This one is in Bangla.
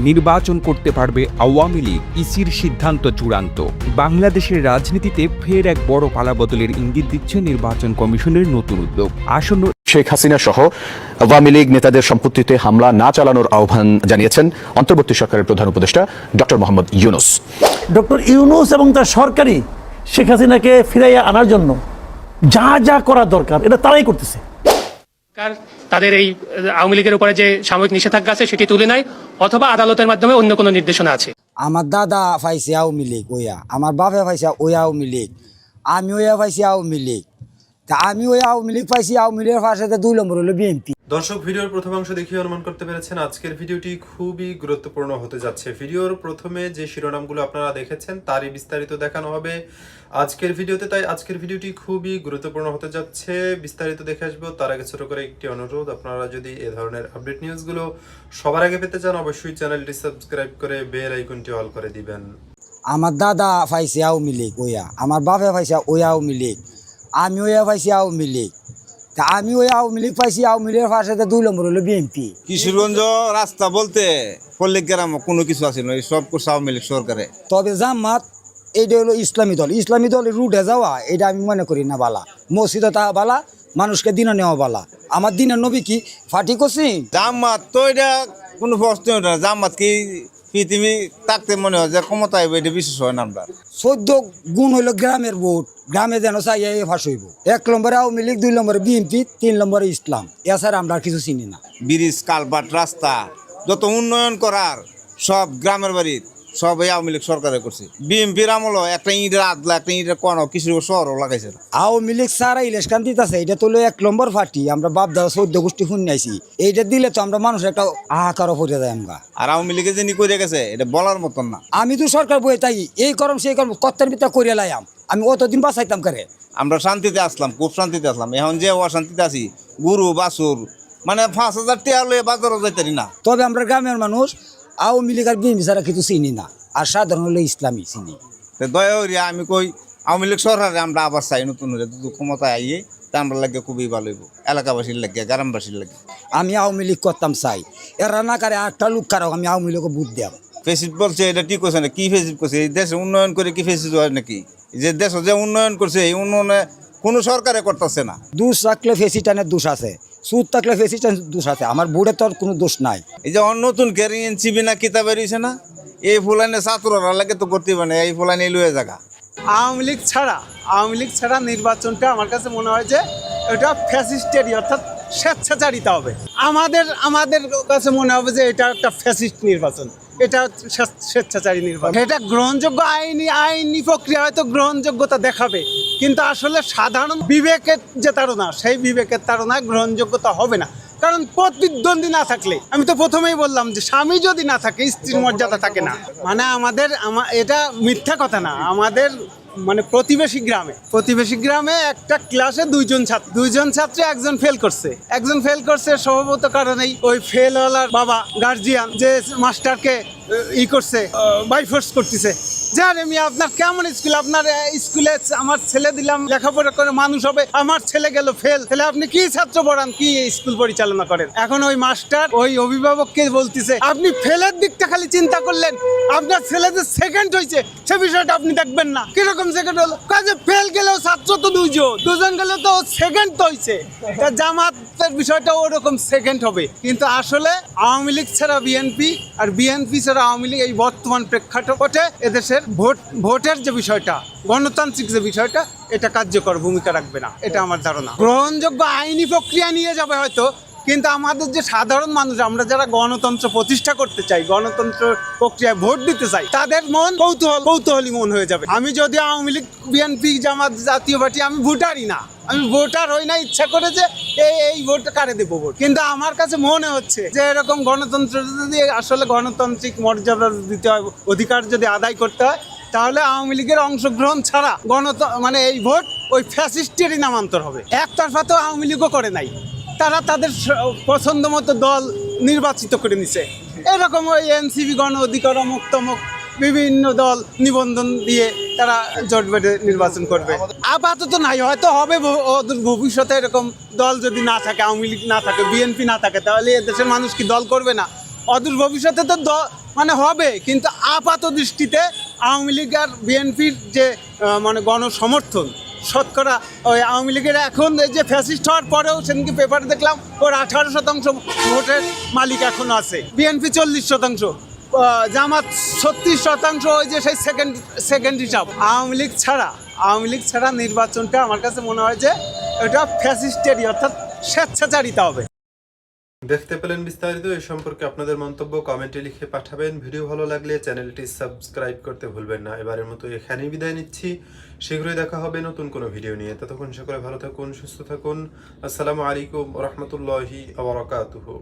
নির্বাচন করতে পারবে আওয়ামী লীগ, ইসির সিদ্ধান্ত চূড়ান্ত। বাংলাদেশের রাজনীতিতে ফের এক বড় পালাবদলের ইঙ্গিত দিচ্ছে নির্বাচন কমিশনের নতুন উদ্যোগ। আসন্ন শেখ হাসিনা সহ আওয়ামী লীগ নেতাদের সম্পত্তিতে হামলা না চালানোর আহ্বান জানিয়েছেন অন্তর্বর্তী সরকারের প্রধান উপদেষ্টা ডক্টর মোহাম্মদ ইউনূস। ডক্টর ইউনূস এবং তার সরকারই শেখ হাসিনাকে ফিরাইয়া আনার জন্য যা যা করা দরকার এটা তারাই করতেছে। তাদের এই আওয়ামী লীগের উপরে যে সাময়িক নিষেধাজ্ঞা আছে সেটি তুলে নেয়, অথবা আদালতের মাধ্যমে অন্য কোনো নির্দেশনা আছে। আমার দাদা পাইছে আওয়ামী লীগ ওয়া, আমার বাপে পাইছে ওই আওয়ামী লীগ, আমি ওয়া পাইছি আওয়ামী লীগ, তা আমি ওই আওয়ামী লীগ পাইছি। আওয়ামী লীগের পাশে 2 নম্বর হলো বিএনপি। দর্শক, ভিডিওর প্রথম অংশ দেখে অনুমান করতে পেরেছেন আজকের ভিডিওটি খুবই গুরুত্বপূর্ণ হতে যাচ্ছে। ভিডিওর প্রথমে যে শিরোনামগুলো আপনারা দেখেছেন তারই বিস্তারিত দেখানো হবে আজকের ভিডিওতে, তাই আজকের ভিডিওটি খুবই গুরুত্বপূর্ণ হতে যাচ্ছে। বিস্তারিত দেখে আসবো তার আগে ছোট করে একটি অনুরোধ, আপনারা যদি এ ধরনের আপডেট নিউজগুলো সবার আগে পেতে চান অবশ্যই চ্যানেলটি সাবস্ক্রাইব করে বেল আইকনটি অল করে দিবেন। আমার দাদা পাইছে আওয়ামী লীগ ওয়া, আমার বাপে পাইছে ওই আওয়ামী লীগ, আমি ওয়া পাইছি আওয়ামী লীগ, তা আমি ওই আওয়ামী লীগ পাইছি। আওয়ামী লীগের পাশে 2 নম্বর হলো বিএনপি। কিশোরগঞ্জ রাস্তা বলতে পল্লিক গ্রাম কোনো কিছু আছে না, সব করছে আওয়ামী লীগ সরকারে। তবে জামাত এইটা হলো ইসলামী দল, ইসলামী দলের রুটে যাওয়া এটা আমি মনে করি না বালা। মসজিদে তা বালা, মানুষকে দিনে নেওয়া বালা। আমার দিনের নবী কি ফাটি করছি? জামাত তো এটা কোনো প্রশ্ন না। জামাত কি পৃথিবী থাকতে মনে হয় যে ক্ষমতা আইব, এটা বিশেষ হয় না। আমরা 14 গুণ হইলো গ্রামের ভোট, গ্রামে যেন চাইয়া ফাঁস হইব। 1 নম্বরে আওয়ামী লীগ, 2 নম্বরে বিএনপি, 3 নম্বরে ইসলাম। এছাড়া আমরা কিছু চিনি না। ব্রিজ, কালভার্ট, রাস্তা যত উন্নয়ন করার সব গ্রামের বাড়ি সব এই আওয়ামী লীগ সরকারে করছে। বিএনপির আমল একটা ইটের আদলা, একটা ইটের কোন কিশোরগঞ্জ শহরও লাগাইছে। আওয়ামী লীগ সারা ইলেকশন দিতেছে, এটা তো 1 নম্বর পার্টি। আমরা বাপ দাদা 14 গোষ্ঠী শুনাইছি, এইটা দিলে তো আমরা মানুষ একটা হাহাকারও হয়ে যায়। আমরা আর আওয়ামী লীগে যিনি করে গেছে এটা বলার মতন না। আমি তো সরকার বই তাই এই করম সেই করম কর্তার ভিতরে করিয়া লাইম, আমি অতদিন বাঁচাইতাম করে। আমরা শান্তিতে আসলাম, খুব শান্তিতে আসলাম। এখন যে অশান্তিতে আছি, গরু বাছুর মানে 5000 টাকা লয়ে বাজারও যাইতারি না। তবে আমরা গ্রামের মানুষ আওয়ামী লীগ আর বিএনপি ছাড়া কিছু চিনি না, আর সাধারণ হলো ইসলামী চিনি। দয়া করিয়া আমি কই আওয়ামী লীগ সরকারে আমরা আবার চাই নতুন ক্ষমতায় আইয়ে, তা আমরা লাগে খুবই ভালো হইব, এলাকাবাসীর লাগে, গ্রামবাসীর লাগে। আমি আওয়ামী লীগ করতাম চাই, এরা না কারে 8টা লোক কারো আমি আওয়ামী লীগকে ভোট দিয়াম। ফেসিপ বলছে এটা ঠিক করছে না, কি ফেসিপ করছে? এই দেশে উন্নয়ন করে কি ফেসিপ হয় নাকি? যে দেশ যে উন্নয়ন করছে এই উন্নয়নে কোনো সরকারে করতেছে না। দোষ থাকলে ফেসিটানের দোষ আছে, সুদ থাকলে ফেসিটানের দোষ আছে, আমার ভোটের তো কোনো দোষ নাই। এই যে নতুন ক্যারিয়ান চিবিনা কিতাব বেরিয়েছে না, এই ফুলানে ছাত্ররা লাগে তো করতে পারে, এই ফুলানে লুয়ে জায়গা। আওয়ামী লীগ ছাড়া নির্বাচনটা আমার কাছে মনে হয় যে এটা ফ্যাসিস্টেরই, অর্থাৎ স্বেচ্ছাচারিতা হবে। আমাদের কাছে মনে হবে যে এটা একটা ফ্যাসিস্ট নির্বাচন, এটা স্বেচ্ছাচারী নির্বাচন। এটা গ্রহণযোগ্য আইনি প্রক্রিয়া হয়তো গ্রহণযোগ্যতা দেখাবে, কিন্তু আসলে সাধারণ বিবেকের যে তাড়না, সেই বিবেকের তাড়নায় গ্রহণযোগ্যতা হবে না। কারণ প্রতিদ্বন্দ্বী না থাকলে, আমি তো প্রথমেই বললাম যে স্বামী যদি না থাকে স্ত্রীর মর্যাদা থাকে না। মানে এটা মিথ্যা কথা না। আমাদের মানে প্রতিবেশী গ্রামে একটা ক্লাসে 2জন ছাত্র একজন ফেল করছে স্বভাবত কারণেই ওই ফেল হলার বাবা গার্জিয়ান যে মাস্টারকে করছে, বাইফোর্স করতেছে। জান আমি আপনার কেমন স্কুল, আপনার স্কুলে আমার ছেলে দিলাম লেখাপড়া করে মানুষ হবে, আমার ছেলে গেল ফেল, তাহলে আপনি কি ছাত্র পড়ান, কি স্কুল পরিচালনা করেন? এখন ওই মাস্টার ওই অভিভাবককে বলতেছে আপনি ফেলের দিকটা খালি চিন্তা করলেন, আপনার ছেলে যে সেকেন্ড হয়েছে সে বিষয়টা আপনি দেখবেন না। কিরকম সেকেন্ড হলো? কাজে ফেল গেলেও ছাত্র তো দুজন গেলেও তো সেকেন্ড তো হয়েছে। জামাতের বিষয়টা ওরকম সেকেন্ড হবে। কিন্তু আসলে আওয়ামী লীগ ছাড়া বিএনপি আর বিএনপি ছাড়া আওয়ামী লীগ এই বর্তমান প্রেক্ষাপটে এদেশের ভোটের যে বিষয়টা, গণতান্ত্রিক যে বিষয়টা, এটা কার্যকর ভূমিকা রাখবে না, এটা আমার ধারণা। গ্রহণযোগ্য আইনি প্রক্রিয়া নিয়ে যাবে হয়তো, কিন্তু আমাদের যে সাধারণ মানুষ, আমরা যারা গণতন্ত্র প্রতিষ্ঠা করতে চাই, গণতন্ত্র প্রক্রিয়ায় ভোট দিতে চাই, তাদের মন কৌতূহলী মন হয়ে যাবে। আমি যদি আওয়ামী লীগ, বিএনপি, জামাত, জাতীয় পার্টি, আমি ভোটারই না, আমি ভোটার হই না ইচ্ছা করে যে এই ভোট কারে দেবো ভোট। কিন্তু আমার কাছে মনে হচ্ছে যে এরকম গণতন্ত্র যদি আসলে গণতান্ত্রিক মর্যাদা দিতে হয়, অধিকার যদি আদায় করতে হয়, তাহলে আওয়ামী লীগের অংশগ্রহণ ছাড়া মানে এই ভোট ওই ফ্যাসিস্টেরই নামান্তর হবে। একতরফা তো আওয়ামী লীগও করে নাই, তারা তাদের পছন্দ মতো দল নির্বাচিত করে নিছে। এরকম ওই এনসিপি, গণ অধিকার, অমুক বিভিন্ন দল নিবন্ধন দিয়ে তারা জোট বেঁধে নির্বাচন করবে। আপাতত নাই, হয়তো হবে ভবিষ্যতে। এরকম দল যদি না থাকে, আওয়ামী লীগ না থাকে, বিএনপি না থাকে, তাহলে এদেশের মানুষ কি দল করবে না? অদূর ভবিষ্যতে তো মানে হবে, কিন্তু আপাত দৃষ্টিতে আওয়ামী লীগ আর বিএনপির যে মানে গণসমর্থন শতকরা ওই আওয়ামী লীগের এখন এই যে ফ্যাসিস্ট হওয়ার পরেও সেদিনকে পেপারে দেখলাম ওর 18% ভোটের মালিক এখন আছে, বিএনপি 40%, জামাত 36%, ওই যে সেই সেকেন্ড হিসাব। আওয়ামী লীগ ছাড়া নির্বাচনটা আমার কাছে মনে হয় যে এটা ফ্যাসিস্টেরই, অর্থাৎ স্বেচ্ছাচারিতা হবে। দেখতে পেলেন বিস্তারিত। এই সম্পর্কে আপনাদের মন্তব্য কমেন্টে লিখে পাঠাবেন। ভিডিও ভালো লাগলে চ্যানেলটি সাবস্ক্রাইব করতে ভুলবেন না। এবারের মতো এখানেই বিদায় নিচ্ছি, শীঘ্রই দেখা হবে নতুন কোনো ভিডিও নিয়ে। ততক্ষণ সকলে ভালো থাকুন, সুস্থ থাকুন। আসসালামু আলাইকুম ওয়া রাহমাতুল্লাহি ওয়া বারাকাতুহু।